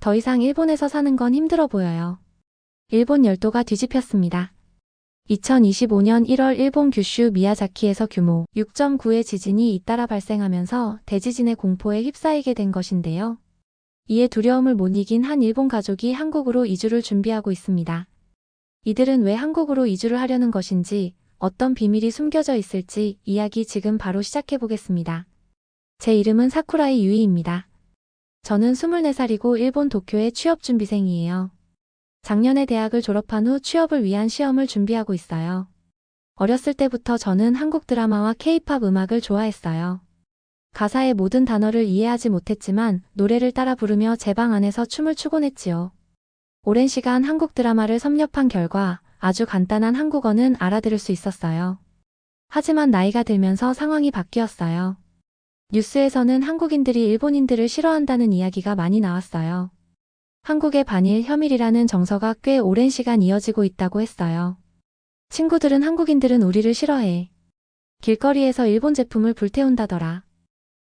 더 이상 일본에서 사는 건 힘들어 보여요. 일본 열도가 뒤집혔습니다. 2025년 1월 일본 규슈 미야자키에서 규모 6.9의 지진이 잇따라 발생하면서 대지진의 공포에 휩싸이게 된 것인데요. 이에 두려움을 못 이긴 한 일본 가족이 한국으로 이주를 준비하고 있습니다. 이들은 왜 한국으로 이주를 하려는 것인지, 어떤 비밀이 숨겨져 있을지 이야기 지금 바로 시작해 보겠습니다. 제 이름은 사쿠라이 유이입니다. 저는 24살이고 일본 도쿄의 취업준비생이에요. 작년에 대학을 졸업한 후 취업을 위한 시험을 준비하고 있어요. 어렸을 때부터 저는 한국 드라마와 K-팝 음악을 좋아했어요. 가사의 모든 단어를 이해하지 못했지만 노래를 따라 부르며 제 방 안에서 춤을 추곤 했지요. 오랜 시간 한국 드라마를 섭렵한 결과 아주 간단한 한국어는 알아들을 수 있었어요. 하지만 나이가 들면서 상황이 바뀌었어요. 뉴스에서는 한국인들이 일본인들을 싫어한다는 이야기가 많이 나왔어요. 한국의 반일 혐일이라는 정서가 꽤 오랜 시간 이어지고 있다고 했어요. 친구들은 한국인들은 우리를 싫어해. 길거리에서 일본 제품을 불태운다더라.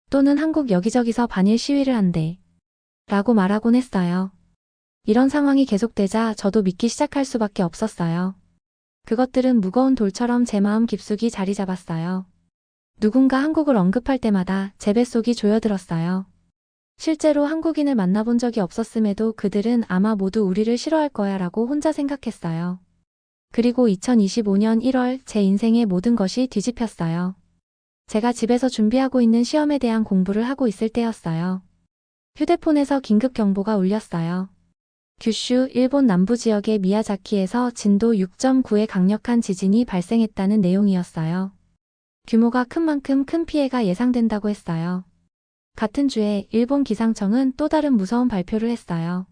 또는 한국 여기저기서 반일 시위를 한대. 라고 말하곤 했어요. 이런 상황이 계속되자 저도 믿기 시작할 수밖에 없었어요. 그것들은 무거운 돌처럼 제 마음 깊숙이 자리 잡았어요. 누군가 한국을 언급할 때마다 제 뱃속이 조여들었어요. 실제로 한국인을 만나본 적이 없었음에도 그들은 아마 모두 우리를 싫어할 거야 라고 혼자 생각했어요. 그리고 2025년 1월 제 인생의 모든 것이 뒤집혔어요. 제가 집에서 준비하고 있는 시험에 대한 공부를 하고 있을 때였어요. 휴대폰에서 긴급 경보가 울렸어요. 규슈, 일본 남부 지역의 미야자키에서 진도 6.9의 강력한 지진이 발생했다는 내용이었어요. 규모가 큰 만큼 큰 피해가 예상된다고 했어요. 같은 주에 일본 기상청은 또 다른 무서운 발표를 했어요.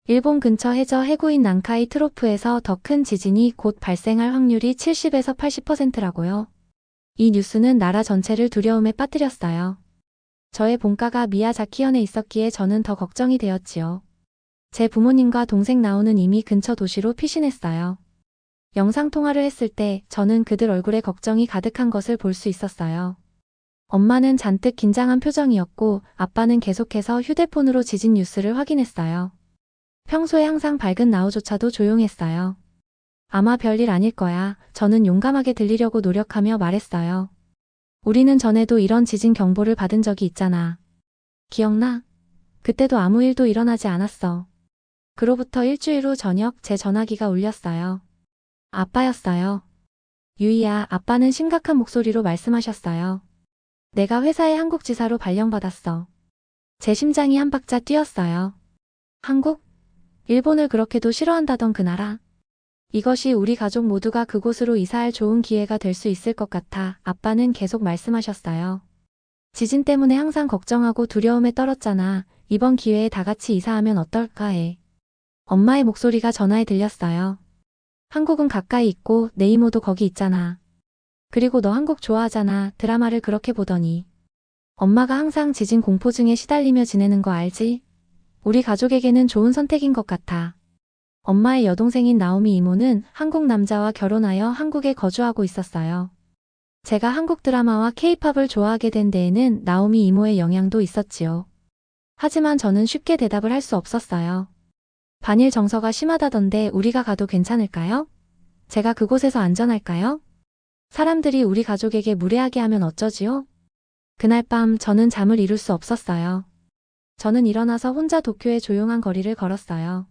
일본 근처 해저 해구인 난카이 트로프에서 더 큰 지진이 곧 발생할 확률이 70에서 80%라고요. 이 뉴스는 나라 전체를 두려움에 빠뜨렸어요. 저의 본가가 미야자키현에 있었기에 저는 더 걱정이 되었지요. 제 부모님과 동생 나오는 이미 근처 도시로 피신했어요. 영상통화를 했을 때 저는 그들 얼굴에 걱정이 가득한 것을 볼 수 있었어요. 엄마는 잔뜩 긴장한 표정이었고 아빠는 계속해서 휴대폰으로 지진 뉴스를 확인했어요. 평소에 항상 밝은 나우조차도 조용했어요. 아마 별일 아닐 거야. 저는 용감하게 들리려고 노력하며 말했어요. 우리는 전에도 이런 지진 경보를 받은 적이 있잖아. 기억나? 그때도 아무 일도 일어나지 않았어. 그로부터 일주일 후 저녁 제 전화기가 울렸어요. 아빠였어요. 유이야, 아빠는 심각한 목소리로 말씀하셨어요. 내가 회사의 한국지사로 발령받았어. 제 심장이 한 박자 뛰었어요. 한국? 일본을 그렇게도 싫어한다던 그 나라. 이것이 우리 가족 모두가 그곳으로 이사할 좋은 기회가 될 수 있을 것 같아 아빠는 계속 말씀하셨어요. 지진 때문에 항상 걱정하고 두려움에 떨었잖아. 이번 기회에 다 같이 이사하면 어떨까 해. 엄마의 목소리가 전화에 들렸어요. 한국은 가까이 있고 내 이모도 거기 있잖아. 그리고 너 한국 좋아하잖아. 드라마를 그렇게 보더니. 엄마가 항상 지진 공포증에 시달리며 지내는 거 알지? 우리 가족에게는 좋은 선택인 것 같아. 엄마의 여동생인 나오미 이모는 한국 남자와 결혼하여 한국에 거주하고 있었어요. 제가 한국 드라마와 K-팝을 좋아하게 된 데에는 나오미 이모의 영향도 있었지요. 하지만 저는 쉽게 대답을 할 수 없었어요. 반일 정서가 심하다던데 우리가 가도 괜찮을까요? 제가 그곳에서 안전할까요? 사람들이 우리 가족에게 무례하게 하면 어쩌지요? 그날 밤 저는 잠을 이룰 수 없었어요. 저는 일어나서 혼자 도쿄의 조용한 거리를 걸었어요.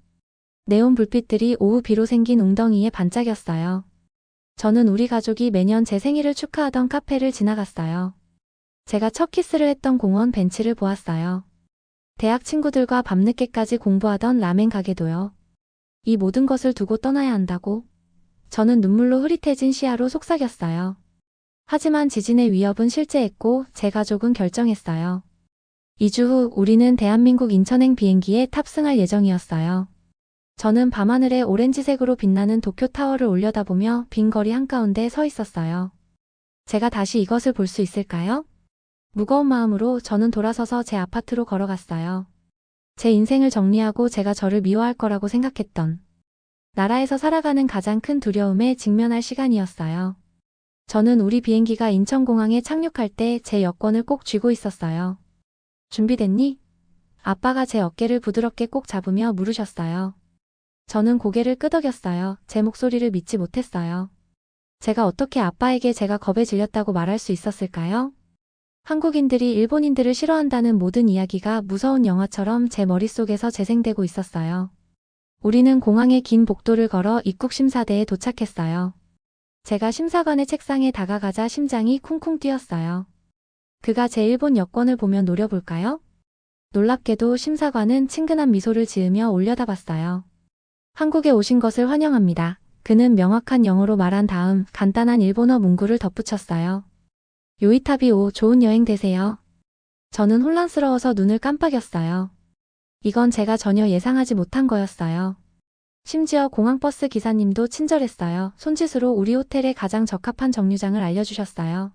네온 불빛들이 오후 비로 생긴 웅덩이에 반짝였어요. 저는 우리 가족이 매년 제 생일을 축하하던 카페를 지나갔어요. 제가 첫 키스를 했던 공원 벤치를 보았어요. 대학 친구들과 밤늦게까지 공부하던 라멘 가게도요. 이 모든 것을 두고 떠나야 한다고? 저는 눈물로 흐릿해진 시야로 속삭였어요. 하지만 지진의 위협은 실제했고 제 가족은 결정했어요. 2주 후 우리는 대한민국 인천행 비행기에 탑승할 예정이었어요. 저는 밤하늘에 오렌지색으로 빛나는 도쿄타워를 올려다보며 빈 거리 한가운데 서 있었어요. 제가 다시 이것을 볼 수 있을까요? 무거운 마음으로 저는 돌아서서 제 아파트로 걸어갔어요. 제 인생을 정리하고 제가 저를 미워할 거라고 생각했던 나라에서 살아가는 가장 큰 두려움에 직면할 시간이었어요. 저는 우리 비행기가 인천공항에 착륙할 때 제 여권을 꼭 쥐고 있었어요. 준비됐니? 아빠가 제 어깨를 부드럽게 꼭 잡으며 물으셨어요. 저는 고개를 끄덕였어요. 제 목소리를 믿지 못했어요. 제가 어떻게 아빠에게 제가 겁에 질렸다고 말할 수 있었을까요? 한국인들이 일본인들을 싫어한다는 모든 이야기가 무서운 영화처럼 제 머릿속에서 재생되고 있었어요. 우리는 공항의 긴 복도를 걸어 입국 심사대에 도착했어요. 제가 심사관의 책상에 다가가자 심장이 쿵쿵 뛰었어요. 그가 제 일본 여권을 보며 노려볼까요? 놀랍게도 심사관은 친근한 미소를 지으며 올려다봤어요. 한국에 오신 것을 환영합니다. 그는 명확한 영어로 말한 다음 간단한 일본어 문구를 덧붙였어요. 요이타비 오 좋은 여행 되세요. 저는 혼란스러워서 눈을 깜빡였어요. 이건 제가 전혀 예상하지 못한 거였어요. 심지어 공항버스 기사님도 친절했어요. 손짓으로 우리 호텔에 가장 적합한 정류장을 알려주셨어요.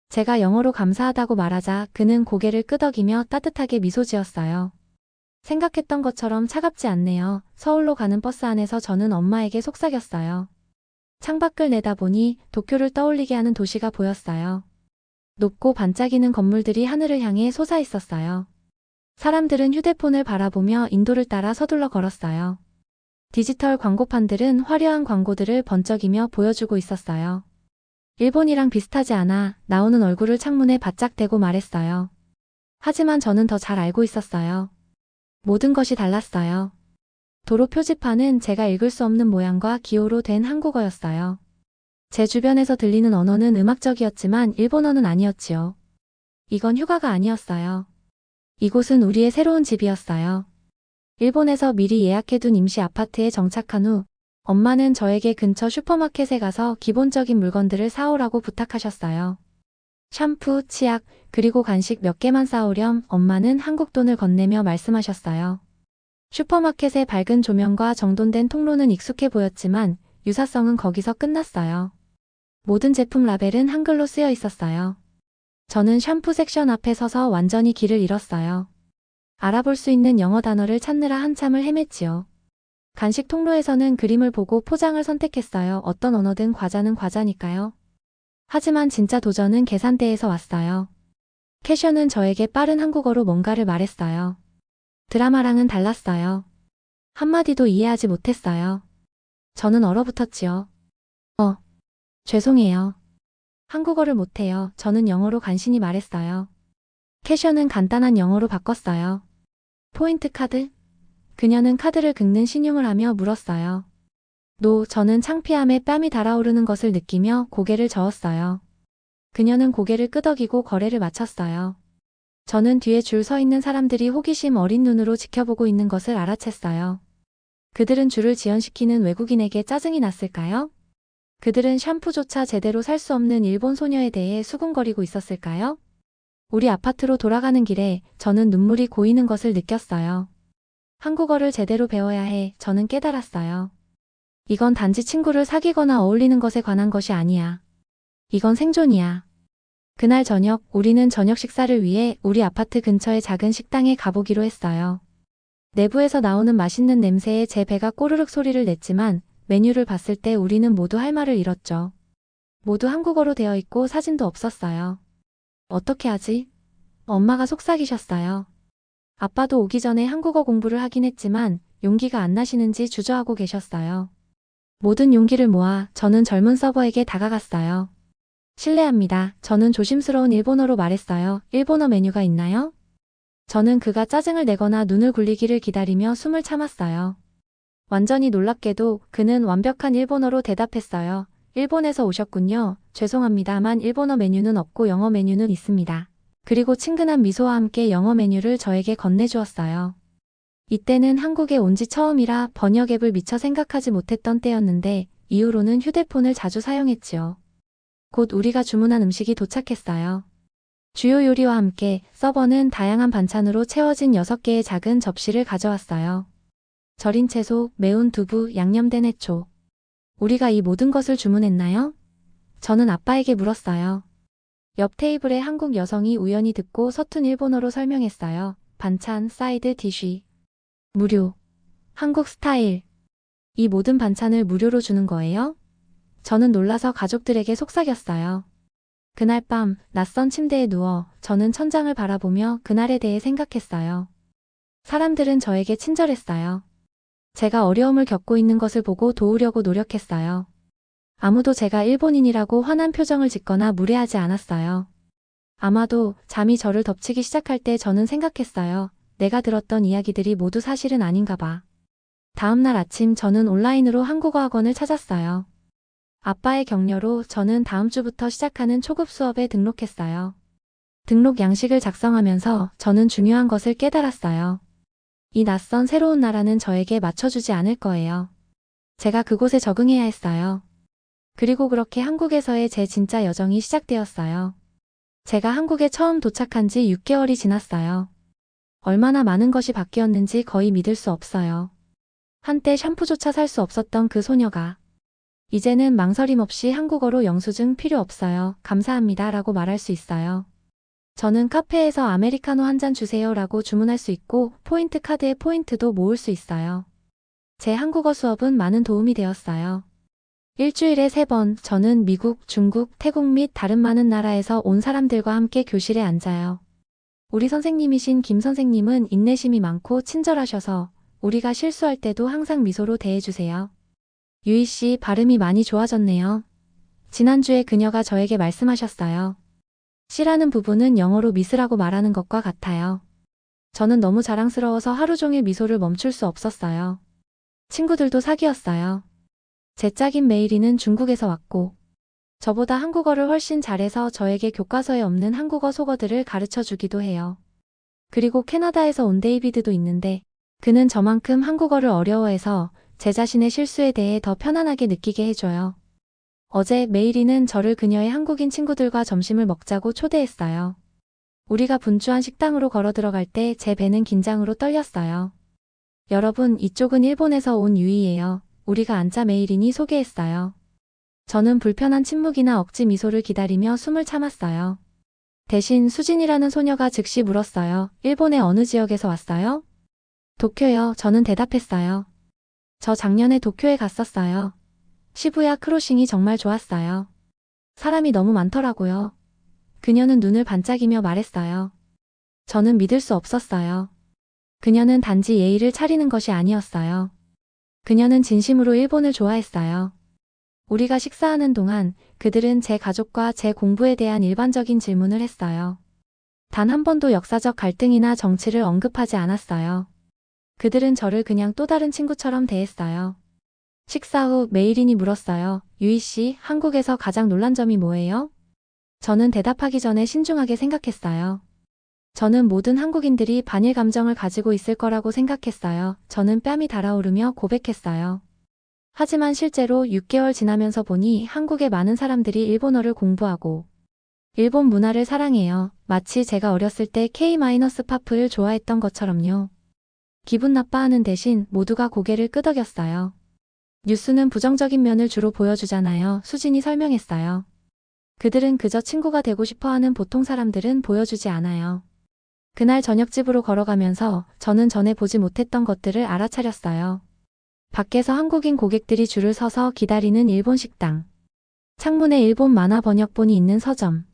제가 영어로 감사하다고 말하자 그는 고개를 끄덕이며 따뜻하게 미소 지었어요. 생각했던 것처럼 차갑지 않네요. 서울로 가는 버스 안에서 저는 엄마에게 속삭였어요. 창밖을 내다보니 도쿄를 떠올리게 하는 도시가 보였어요. 높고 반짝이는 건물들이 하늘을 향해 솟아 있었어요. 사람들은 휴대폰을 바라보며 인도를 따라 서둘러 걸었어요. 디지털 광고판들은 화려한 광고들을 번쩍이며 보여주고 있었어요. 일본이랑 비슷하지 않아 나오는 얼굴을 창문에 바짝 대고 말했어요. 하지만 저는 더 잘 알고 있었어요. 모든 것이 달랐어요. 도로 표지판은 제가 읽을 수 없는 모양과 기호로 된 한국어였어요. 제 주변에서 들리는 언어는 음악적이었지만 일본어는 아니었지요. 이건 휴가가 아니었어요. 이곳은 우리의 새로운 집이었어요. 일본에서 미리 예약해둔 임시 아파트에 정착한 후 엄마는 저에게 근처 슈퍼마켓에 가서 기본적인 물건들을 사오라고 부탁하셨어요. 샴푸, 치약, 그리고 간식 몇 개만 사오렴 엄마는 한국 돈을 건네며 말씀하셨어요. 슈퍼마켓의 밝은 조명과 정돈된 통로는 익숙해 보였지만 유사성은 거기서 끝났어요. 모든 제품 라벨은 한글로 쓰여 있었어요. 저는 샴푸 섹션 앞에 서서 완전히 길을 잃었어요. 알아볼 수 있는 영어 단어를 찾느라 한참을 헤맸지요. 간식 통로에서는 그림을 보고 포장을 선택했어요. 어떤 언어든 과자는 과자니까요. 하지만 진짜 도전은 계산대에서 왔어요. 캐셔는 저에게 빠른 한국어로 뭔가를 말했어요. 드라마랑은 달랐어요. 한마디도 이해하지 못했어요. 저는 얼어붙었지요. 죄송해요. 한국어를 못해요. 저는 영어로 간신히 말했어요. 캐셔는 간단한 영어로 바꿨어요. 포인트 카드? 그녀는 카드를 긁는 신용을 하며 물었어요. 저는 창피함에 뺨이 달아오르는 것을 느끼며 고개를 저었어요. 그녀는 고개를 끄덕이고 거래를 마쳤어요. 저는 뒤에 줄 서 있는 사람들이 호기심 어린 눈으로 지켜보고 있는 것을 알아챘어요. 그들은 줄을 지연시키는 외국인에게 짜증이 났을까요? 그들은 샴푸조차 제대로 살 수 없는 일본 소녀에 대해 수군거리고 있었을까요? 우리 아파트로 돌아가는 길에 저는 눈물이 고이는 것을 느꼈어요. 한국어를 제대로 배워야 해 저는 깨달았어요. 이건 단지 친구를 사귀거나 어울리는 것에 관한 것이 아니야. 이건 생존이야. 그날 저녁 우리는 저녁 식사를 위해 우리 아파트 근처의 작은 식당에 가보기로 했어요. 내부에서 나오는 맛있는 냄새에 제 배가 꼬르륵 소리를 냈지만 메뉴를 봤을 때 우리는 모두 할 말을 잃었죠. 모두 한국어로 되어 있고 사진도 없었어요. 어떻게 하지? 엄마가 속삭이셨어요. 아빠도 오기 전에 한국어 공부를 하긴 했지만 용기가 안 나시는지 주저하고 계셨어요. 모든 용기를 모아 저는 젊은 서버에게 다가갔어요. 실례합니다. 저는 조심스러운 일본어로 말했어요. 일본어 메뉴가 있나요? 저는 그가 짜증을 내거나 눈을 굴리기를 기다리며 숨을 참았어요. 완전히 놀랍게도 그는 완벽한 일본어로 대답했어요. 일본에서 오셨군요. 죄송합니다만 일본어 메뉴는 없고 영어 메뉴는 있습니다. 그리고 친근한 미소와 함께 영어 메뉴를 저에게 건네주었어요. 이때는 한국에 온 지 처음이라 번역 앱을 미처 생각하지 못했던 때였는데 이후로는 휴대폰을 자주 사용했지요. 곧 우리가 주문한 음식이 도착했어요. 주요 요리와 함께 서버는 다양한 반찬으로 채워진 6개의 작은 접시를 가져왔어요. 절인 채소, 매운 두부, 양념된 해초. 우리가 이 모든 것을 주문했나요? 저는 아빠에게 물었어요. 옆 테이블의 한국 여성이 우연히 듣고 서툰 일본어로 설명했어요. 반찬, 사이드, 디쉬. 무료. 한국 스타일. 이 모든 반찬을 무료로 주는 거예요? 저는 놀라서 가족들에게 속삭였어요. 그날 밤 낯선 침대에 누워 저는 천장을 바라보며 그날에 대해 생각했어요. 사람들은 저에게 친절했어요. 제가 어려움을 겪고 있는 것을 보고 도우려고 노력했어요. 아무도 제가 일본인이라고 화난 표정을 짓거나 무례하지 않았어요. 아마도 잠이 저를 덮치기 시작할 때 저는 생각했어요. 내가 들었던 이야기들이 모두 사실은 아닌가 봐. 다음 날 아침 저는 온라인으로 한국어 학원을 찾았어요. 아빠의 격려로 저는 다음 주부터 시작하는 초급 수업에 등록했어요. 등록 양식을 작성하면서 저는 중요한 것을 깨달았어요. 이 낯선 새로운 나라는 저에게 맞춰주지 않을 거예요. 제가 그곳에 적응해야 했어요. 그리고 그렇게 한국에서의 제 진짜 여정이 시작되었어요. 제가 한국에 처음 도착한 지 6개월이 지났어요. 얼마나 많은 것이 바뀌었는지 거의 믿을 수 없어요. 한때 샴푸조차 살 수 없었던 그 소녀가 이제는 망설임 없이 한국어로 영수증 필요 없어요. 감사합니다 라고 말할 수 있어요. 저는 카페에서 아메리카노 한 잔 주세요 라고 주문할 수 있고 포인트 카드에 포인트도 모을 수 있어요. 제 한국어 수업은 많은 도움이 되었어요. 일주일에 3번 저는 미국, 중국, 태국 및 다른 많은 나라에서 온 사람들과 함께 교실에 앉아요. 우리 선생님이신 김 선생님은 인내심이 많고 친절하셔서 우리가 실수할 때도 항상 미소로 대해주세요. 유희 씨 발음이 많이 좋아졌네요. 지난주에 그녀가 저에게 말씀하셨어요. 씨라는 부분은 영어로 미스라고 말하는 것과 같아요. 저는 너무 자랑스러워서 하루 종일 미소를 멈출 수 없었어요. 친구들도 사귀었어요. 제 짝인 메이리는 중국에서 왔고 저보다 한국어를 훨씬 잘해서 저에게 교과서에 없는 한국어 속어들을 가르쳐 주기도 해요. 그리고 캐나다에서 온 데이비드도 있는데 그는 저만큼 한국어를 어려워해서 제 자신의 실수에 대해 더 편안하게 느끼게 해줘요. 어제 메이리는 저를 그녀의 한국인 친구들과 점심을 먹자고 초대했어요. 우리가 분주한 식당으로 걸어 들어갈 때 제 배는 긴장으로 떨렸어요. 여러분, 이쪽은 일본에서 온 유이예요. 우리가 앉자 메이린이 소개했어요. 저는 불편한 침묵이나 억지 미소를 기다리며 숨을 참았어요. 대신 수진이라는 소녀가 즉시 물었어요. 일본의 어느 지역에서 왔어요? 도쿄요. 저는 대답했어요. 저 작년에 도쿄에 갔었어요. 시부야 크로싱이 정말 좋았어요. 사람이 너무 많더라고요. 그녀는 눈을 반짝이며 말했어요. 저는 믿을 수 없었어요. 그녀는 단지 예의를 차리는 것이 아니었어요. 그녀는 진심으로 일본을 좋아했어요. 우리가 식사하는 동안 그들은 제 가족과 제 공부에 대한 일반적인 질문을 했어요. 단 한 번도 역사적 갈등이나 정치를 언급하지 않았어요. 그들은 저를 그냥 또 다른 친구처럼 대했어요. 식사 후 메이린이 물었어요. 유희 씨, 한국에서 가장 놀란 점이 뭐예요? 저는 대답하기 전에 신중하게 생각했어요. 저는 모든 한국인들이 반일 감정을 가지고 있을 거라고 생각했어요. 저는 뺨이 달아오르며 고백했어요. 하지만 실제로 6개월 지나면서 보니 한국의 많은 사람들이 일본어를 공부하고 일본 문화를 사랑해요. 마치 제가 어렸을 때 K-팝을 좋아했던 것처럼요. 기분 나빠하는 대신 모두가 고개를 끄덕였어요. 뉴스는 부정적인 면을 주로 보여주잖아요. 수진이 설명했어요. 그들은 그저 친구가 되고 싶어하는 보통 사람들은 보여주지 않아요. 그날 저녁집으로 걸어가면서 저는 전에 보지 못했던 것들을 알아차렸어요. 밖에서 한국인 고객들이 줄을 서서 기다리는 일본 식당. 창문에 일본 만화 번역본이 있는 서점.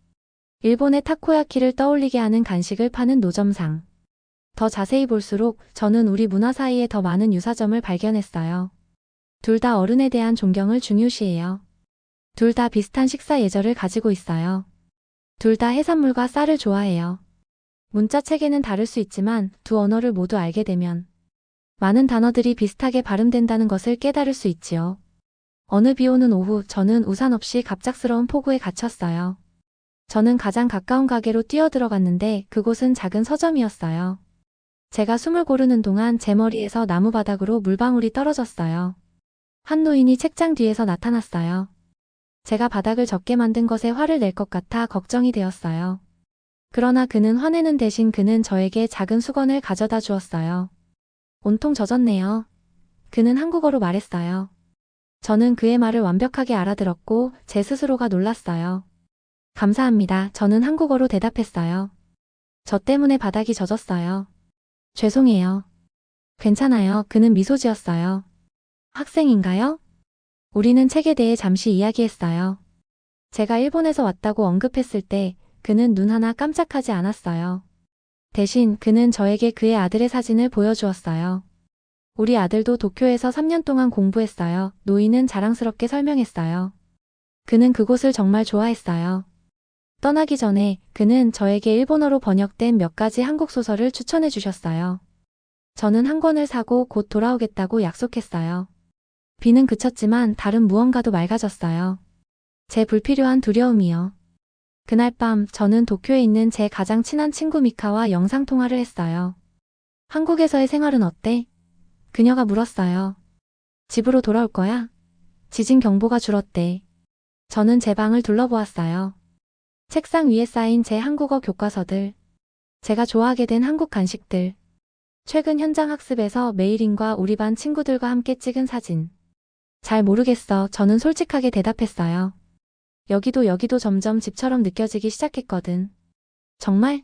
일본의 타코야키를 떠올리게 하는 간식을 파는 노점상. 더 자세히 볼수록 저는 우리 문화 사이에 더 많은 유사점을 발견했어요. 둘 다 어른에 대한 존경을 중요시해요. 둘 다 비슷한 식사 예절을 가지고 있어요. 둘 다 해산물과 쌀을 좋아해요. 문자 체계는 다를 수 있지만 두 언어를 모두 알게 되면 많은 단어들이 비슷하게 발음된다는 것을 깨달을 수 있지요. 어느 비 오는 오후 저는 우산 없이 갑작스러운 폭우에 갇혔어요. 저는 가장 가까운 가게로 뛰어들어갔는데 그곳은 작은 서점이었어요. 제가 숨을 고르는 동안 제 머리에서 나무 바닥으로 물방울이 떨어졌어요. 한 노인이 책장 뒤에서 나타났어요. 제가 바닥을 젖게 만든 것에 화를 낼 것 같아 걱정이 되었어요. 그러나 그는 화내는 대신 그는 저에게 작은 수건을 가져다 주었어요. 온통 젖었네요. 그는 한국어로 말했어요. 저는 그의 말을 완벽하게 알아들었고 제 스스로가 놀랐어요. 감사합니다. 저는 한국어로 대답했어요. 저 때문에 바닥이 젖었어요. 죄송해요. 괜찮아요. 그는 미소 지었어요. 학생인가요? 우리는 책에 대해 잠시 이야기했어요. 제가 일본에서 왔다고 언급했을 때 그는 눈 하나 깜짝하지 않았어요. 대신 그는 저에게 그의 아들의 사진을 보여주었어요. 우리 아들도 도쿄에서 3년 동안 공부했어요. 노인은 자랑스럽게 설명했어요. 그는 그곳을 정말 좋아했어요. 떠나기 전에 그는 저에게 일본어로 번역된 몇 가지 한국 소설을 추천해 주셨어요. 저는 한 권을 사고 곧 돌아오겠다고 약속했어요. 비는 그쳤지만 다른 무언가도 맑아졌어요. 제 불필요한 두려움이요. 그날 밤 저는 도쿄에 있는 제 가장 친한 친구 미카와 영상통화를 했어요. 한국에서의 생활은 어때? 그녀가 물었어요. 집으로 돌아올 거야? 지진 경보가 줄었대. 저는 제 방을 둘러보았어요. 책상 위에 쌓인 제 한국어 교과서들. 제가 좋아하게 된 한국 간식들. 최근 현장 학습에서 메이린과 우리 반 친구들과 함께 찍은 사진. 잘 모르겠어. 저는 솔직하게 대답했어요. 여기도 점점 집처럼 느껴지기 시작했거든. 정말?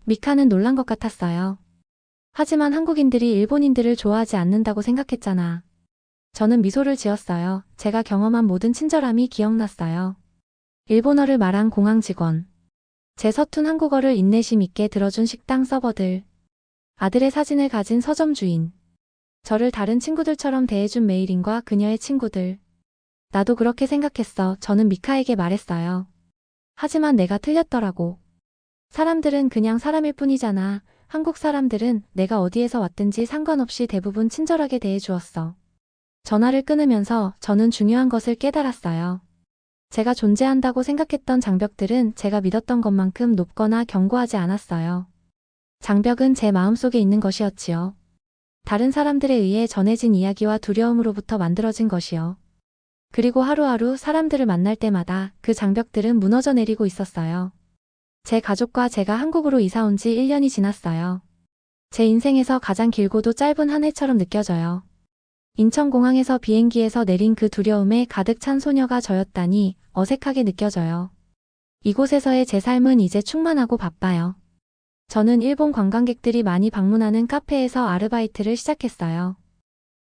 미카는 놀란 것 같았어요. 하지만 한국인들이 일본인들을 좋아하지 않는다고 생각했잖아. 저는 미소를 지었어요. 제가 경험한 모든 친절함이 기억났어요. 일본어를 말한 공항 직원. 제 서툰 한국어를 인내심 있게 들어준 식당 서버들. 아들의 사진을 가진 서점 주인. 저를 다른 친구들처럼 대해준 메이린과 그녀의 친구들. 나도 그렇게 생각했어. 저는 미카에게 말했어요. 하지만 내가 틀렸더라고. 사람들은 그냥 사람일 뿐이잖아. 한국 사람들은 내가 어디에서 왔든지 상관없이 대부분 친절하게 대해주었어. 전화를 끊으면서 저는 중요한 것을 깨달았어요. 제가 존재한다고 생각했던 장벽들은 제가 믿었던 것만큼 높거나 견고하지 않았어요. 장벽은 제 마음속에 있는 것이었지요. 다른 사람들에 의해 전해진 이야기와 두려움으로부터 만들어진 것이요. 그리고 하루하루 사람들을 만날 때마다 그 장벽들은 무너져 내리고 있었어요. 제 가족과 제가 한국으로 이사 온 지 1년이 지났어요. 제 인생에서 가장 길고도 짧은 한 해처럼 느껴져요. 인천공항에서 비행기에서 내린 그 두려움에 가득 찬 소녀가 저였다니 어색하게 느껴져요. 이곳에서의 제 삶은 이제 충만하고 바빠요. 저는 일본 관광객들이 많이 방문하는 카페에서 아르바이트를 시작했어요.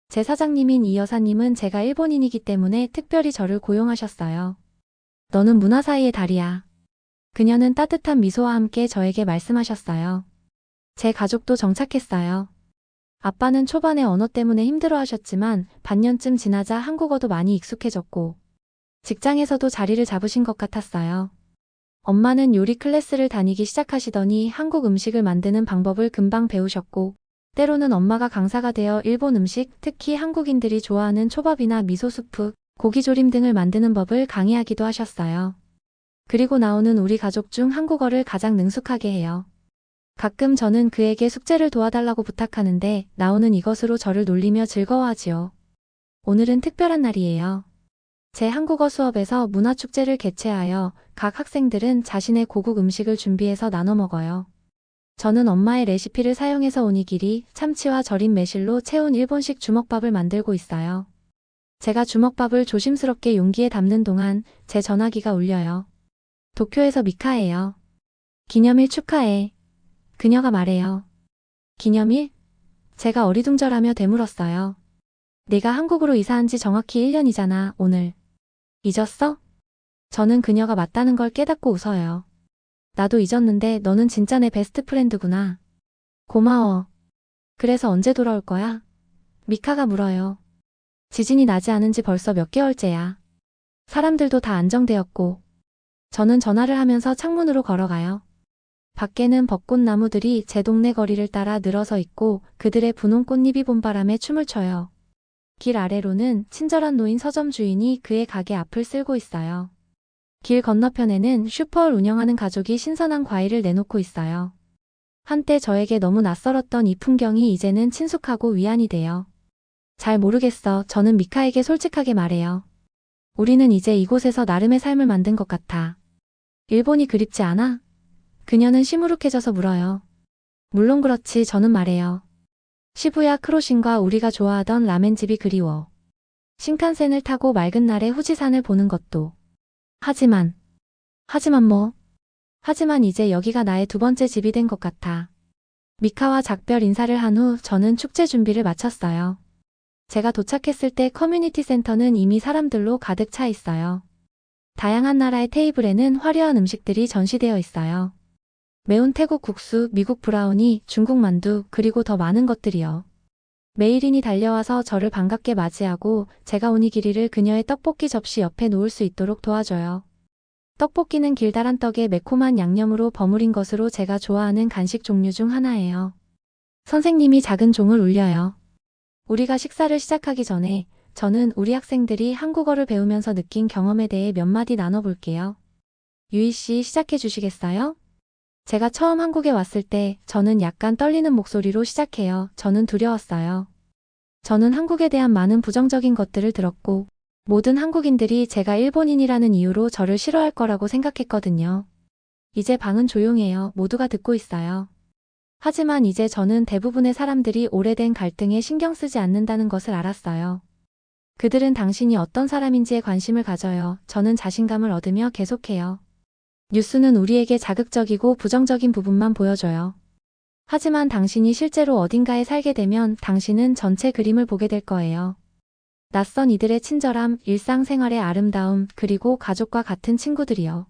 제 사장님인 이 여사님은 제가 일본인이기 때문에 특별히 저를 고용하셨어요. 너는 문화 사이의 달이야. 그녀는 따뜻한 미소와 함께 저에게 말씀하셨어요. 제 가족도 정착했어요. 아빠는 초반에 언어 때문에 힘들어하셨지만 반년쯤 지나자 한국어도 많이 익숙해졌고 직장에서도 자리를 잡으신 것 같았어요. 엄마는 요리 클래스를 다니기 시작하시더니 한국 음식을 만드는 방법을 금방 배우셨고 때로는 엄마가 강사가 되어 일본 음식, 특히 한국인들이 좋아하는 초밥이나 미소수프, 고기조림 등을 만드는 법을 강의하기도 하셨어요. 그리고 나오는 우리 가족 중 한국어를 가장 능숙하게 해요. 가끔 저는 그에게 숙제를 도와달라고 부탁하는데 나오는 이것으로 저를 놀리며 즐거워하지요. 오늘은 특별한 날이에요. 제 한국어 수업에서 문화축제를 개최하여 각 학생들은 자신의 고국 음식을 준비해서 나눠 먹어요. 저는 엄마의 레시피를 사용해서 오니기리, 참치와 절인 매실로 채운 일본식 주먹밥을 만들고 있어요. 제가 주먹밥을 조심스럽게 용기에 담는 동안 제 전화기가 울려요. 도쿄에서 미카예요. 기념일 축하해. 그녀가 말해요. 기념일? 제가 어리둥절하며 되물었어요. 내가 한국으로 이사한 지 정확히 1년이잖아, 오늘. 잊었어? 저는 그녀가 맞다는 걸 깨닫고 웃어요. 나도 잊었는데 너는 진짜 내 베스트 프렌드구나. 고마워. 그래서 언제 돌아올 거야? 미카가 물어요. 지진이 나지 않은 지 벌써 몇 개월째야. 사람들도 다 안정되었고. 저는 전화를 하면서 창문으로 걸어가요. 밖에는 벚꽃나무들이 제 동네 거리를 따라 늘어서 있고 그들의 분홍 꽃잎이 봄바람에 춤을 춰요. 길 아래로는 친절한 노인 서점 주인이 그의 가게 앞을 쓸고 있어요. 길 건너편에는 슈퍼를 운영하는 가족이 신선한 과일을 내놓고 있어요. 한때 저에게 너무 낯설었던 이 풍경이 이제는 친숙하고 위안이 돼요. 잘 모르겠어. 저는 미카에게 솔직하게 말해요. 우리는 이제 이곳에서 나름의 삶을 만든 것 같아. 일본이 그립지 않아? 그녀는 시무룩해져서 물어요. 물론 그렇지. 저는 말해요. 시부야 크로신과 우리가 좋아하던 라멘집이 그리워. 신칸센을 타고 맑은 날에 후지산을 보는 것도. 하지만 뭐? 하지만 이제 여기가 나의 두 번째 집이 된 것 같아. 미카와 작별 인사를 한 후 저는 축제 준비를 마쳤어요. 제가 도착했을 때 커뮤니티 센터는 이미 사람들로 가득 차 있어요. 다양한 나라의 테이블에는 화려한 음식들이 전시되어 있어요. 매운 태국 국수, 미국 브라우니, 중국 만두, 그리고 더 많은 것들이요. 메이린이 달려와서 저를 반갑게 맞이하고 제가 오니기리를 그녀의 떡볶이 접시 옆에 놓을 수 있도록 도와줘요. 떡볶이는 길다란 떡에 매콤한 양념으로 버무린 것으로 제가 좋아하는 간식 종류 중 하나예요. 선생님이 작은 종을 울려요. 우리가 식사를 시작하기 전에 저는 우리 학생들이 한국어를 배우면서 느낀 경험에 대해 몇 마디 나눠볼게요. 유희 씨 시작해 주시겠어요? 제가 처음 한국에 왔을 때 저는 약간 떨리는 목소리로 시작해요. 저는 두려웠어요. 저는 한국에 대한 많은 부정적인 것들을 들었고 모든 한국인들이 제가 일본인이라는 이유로 저를 싫어할 거라고 생각했거든요. 이제 방은 조용해요. 모두가 듣고 있어요. 하지만 이제 저는 대부분의 사람들이 오래된 갈등에 신경 쓰지 않는다는 것을 알았어요. 그들은 당신이 어떤 사람인지에 관심을 가져요. 저는 자신감을 얻으며 계속해요. 뉴스는 우리에게 자극적이고 부정적인 부분만 보여줘요. 하지만 당신이 실제로 어딘가에 살게 되면 당신은 전체 그림을 보게 될 거예요. 낯선 이들의 친절함, 일상생활의 아름다움, 그리고 가족과 같은 친구들이요.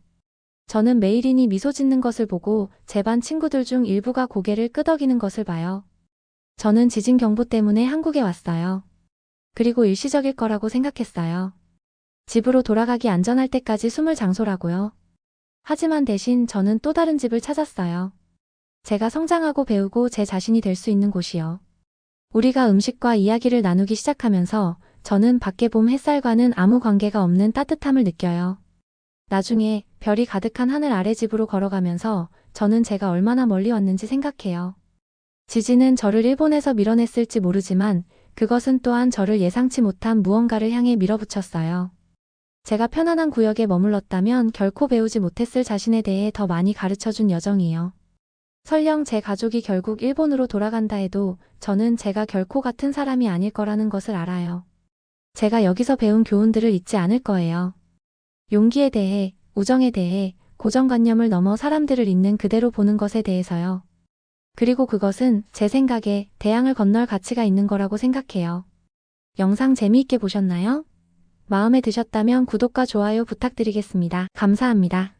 저는 메이린이 미소 짓는 것을 보고 제 반 친구들 중 일부가 고개를 끄덕이는 것을 봐요. 저는 지진 경보 때문에 한국에 왔어요. 그리고 일시적일 거라고 생각했어요. 집으로 돌아가기 안전할 때까지 숨을 장소라고요. 하지만 대신 저는 또 다른 집을 찾았어요. 제가 성장하고 배우고 제 자신이 될 수 있는 곳이요. 우리가 음식과 이야기를 나누기 시작하면서 저는 밖의 봄 햇살과는 아무 관계가 없는 따뜻함을 느껴요. 나중에 별이 가득한 하늘 아래 집으로 걸어가면서 저는 제가 얼마나 멀리 왔는지 생각해요. 지진은 저를 일본에서 밀어냈을지 모르지만 그것은 또한 저를 예상치 못한 무언가를 향해 밀어붙였어요. 제가 편안한 구역에 머물렀다면 결코 배우지 못했을 자신에 대해 더 많이 가르쳐준 여정이요. 설령 제 가족이 결국 일본으로 돌아간다 해도 저는 제가 결코 같은 사람이 아닐 거라는 것을 알아요. 제가 여기서 배운 교훈들을 잊지 않을 거예요. 용기에 대해, 우정에 대해, 고정관념을 넘어 사람들을 있는 그대로 보는 것에 대해서요. 그리고 그것은 제 생각에 대양을 건널 가치가 있는 거라고 생각해요. 영상 재미있게 보셨나요? 마음에 드셨다면 구독과 좋아요 부탁드리겠습니다. 감사합니다.